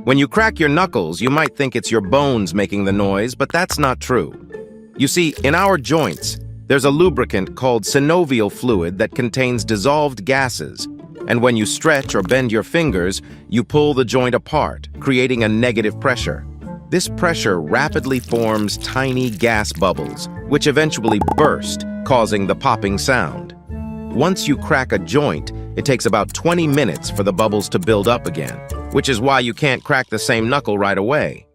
When you crack your knuckles, you might think it's your bones making the noise, but that's not true. You see, in our joints, there's a lubricant called synovial fluid that contains dissolved gases, and when you stretch or bend your fingers, you pull the joint apart, creating a negative pressure. This pressure rapidly forms tiny gas bubbles, which eventually burst, causing the popping sound. Once you crack a joint, it takes about 20 minutes for the bubbles to build up again, which is why you can't crack the same knuckle right away.